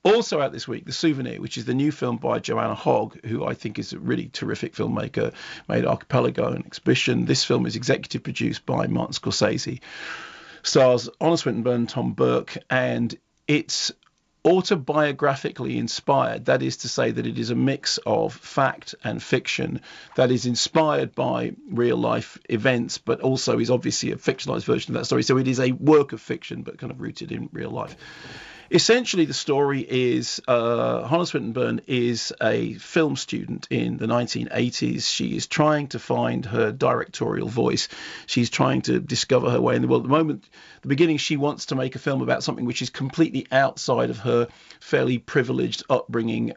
Also out this week, The Souvenir, which is the new film by Joanna Hogg, who I think is a really terrific filmmaker, made Archipelago and Exhibition. This film is executive produced by Martin Scorsese, stars Honor Swinton, Tom Burke, and it's autobiographically inspired. That is to say that it is a mix of fact and fiction that is inspired by real life events, but also is obviously a fictionalized version of that story. So it is a work of fiction, but kind of rooted in real life. Essentially, the story is Hannah Swinton is a film student in the 1980s. She is trying to find her directorial voice. She's trying to discover her way in the world. At the beginning, she wants to make a film about something which is completely outside of her fairly privileged upbringing.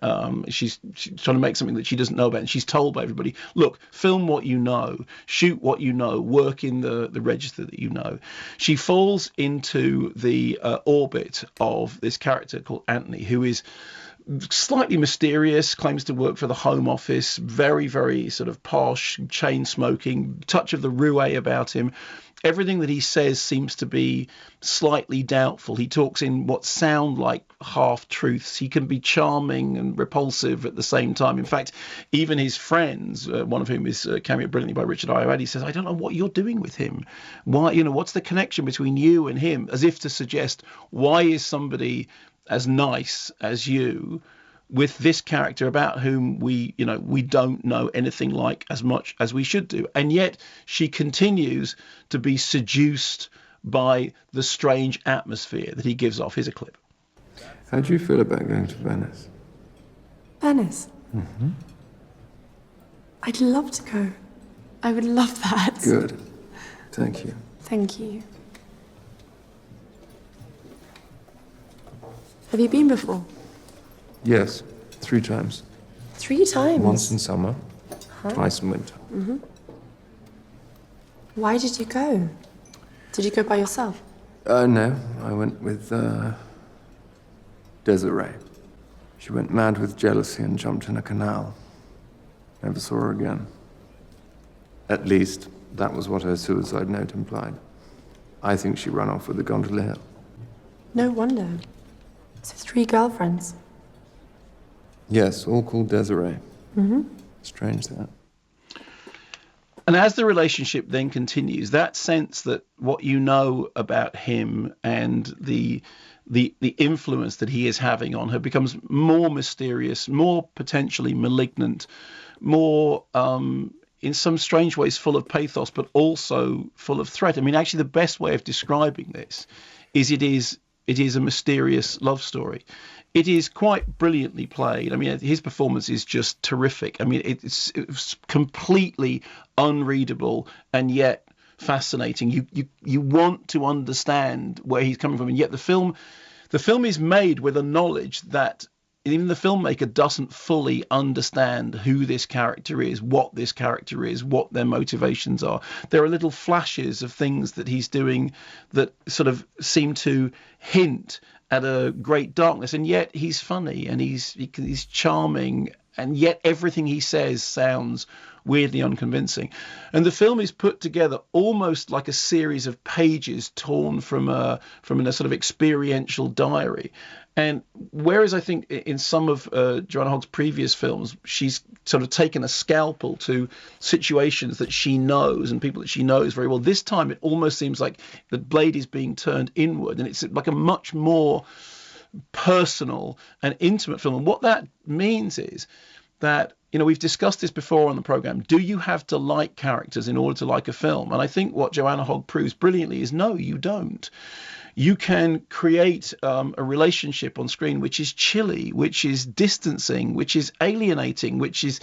She's trying to make something that she doesn't know about. And she's told by everybody, look, film what you know, shoot what you know, work in the register that you know. She falls into the orbit of this character called Anthony, who is slightly mysterious, claims to work for the Home Office, very, very sort of posh, chain smoking, touch of the roue about him. Everything that he says seems to be slightly doubtful. He talks in what sound like half-truths. He can be charming and repulsive at the same time. In fact, even his friends, one of whom is cameoed brilliantly by Richard Ayoade, says, I don't know what you're doing with him. Why, what's the connection between you and him? As if to suggest, why is somebody as nice as you with this character about whom we don't know anything like as much as we should do? And yet she continues to be seduced by the strange atmosphere that he gives off. Here's a clip. How do you feel about going to Venice? Venice? Mm-hmm. I'd love to go. I would love that. Good. Thank you. Thank you. Have you been before? Yes, 3 times. 3 times? Once in summer, twice in winter. Mm-hmm. Why did you go? Did you go by yourself? No, I went with Desiree. She went mad with jealousy and jumped in a canal. Never saw her again. At least, that was what her suicide note implied. I think she ran off with the gondolier. No wonder. So 3 girlfriends? Yes, all called Desiree. Mm-hmm. Strange that. And as the relationship then continues, that sense that what you know about him and the influence that he is having on her becomes more mysterious, more potentially malignant, more in some strange ways full of pathos, but also full of threat. I mean, actually, the best way of describing this is it is a mysterious love story. It is quite brilliantly played. I mean, his performance is just terrific. I mean, it's completely unreadable and yet fascinating. You want to understand where he's coming from, and yet the film is made with a knowledge that even the filmmaker doesn't fully understand who this character is, what this character is, what their motivations are. There are little flashes of things that he's doing that sort of seem to hint at a great darkness, and yet he's funny and he's charming, and yet everything he says sounds weirdly unconvincing. And the film is put together almost like a series of pages torn from a sort of experiential diary. And whereas I think in some of Joanna Hogg's previous films, she's sort of taken a scalpel to situations that she knows and people that she knows very well, this time it almost seems like the blade is being turned inward, and it's like a much more personal and intimate film. And what that means is that, we've discussed this before on the program. Do you have to like characters in order to like a film? And I think what Joanna Hogg proves brilliantly is no, you don't. You can create a relationship on screen which is chilly, which is distancing, which is alienating, which is,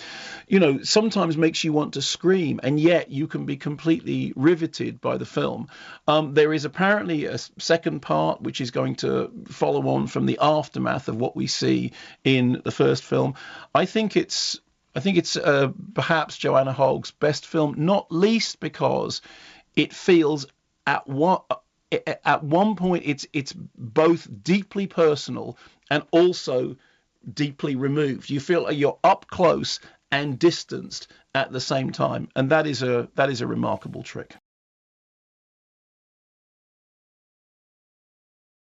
sometimes makes you want to scream, and yet you can be completely riveted by the film. There is apparently a second part which is going to follow on from the aftermath of what we see in the first film. I think it's perhaps Joanna Hogg's best film, not least because it feels at one point it's both deeply personal and also deeply removed. You feel like you're up close and distanced at the same time, and that is a remarkable trick.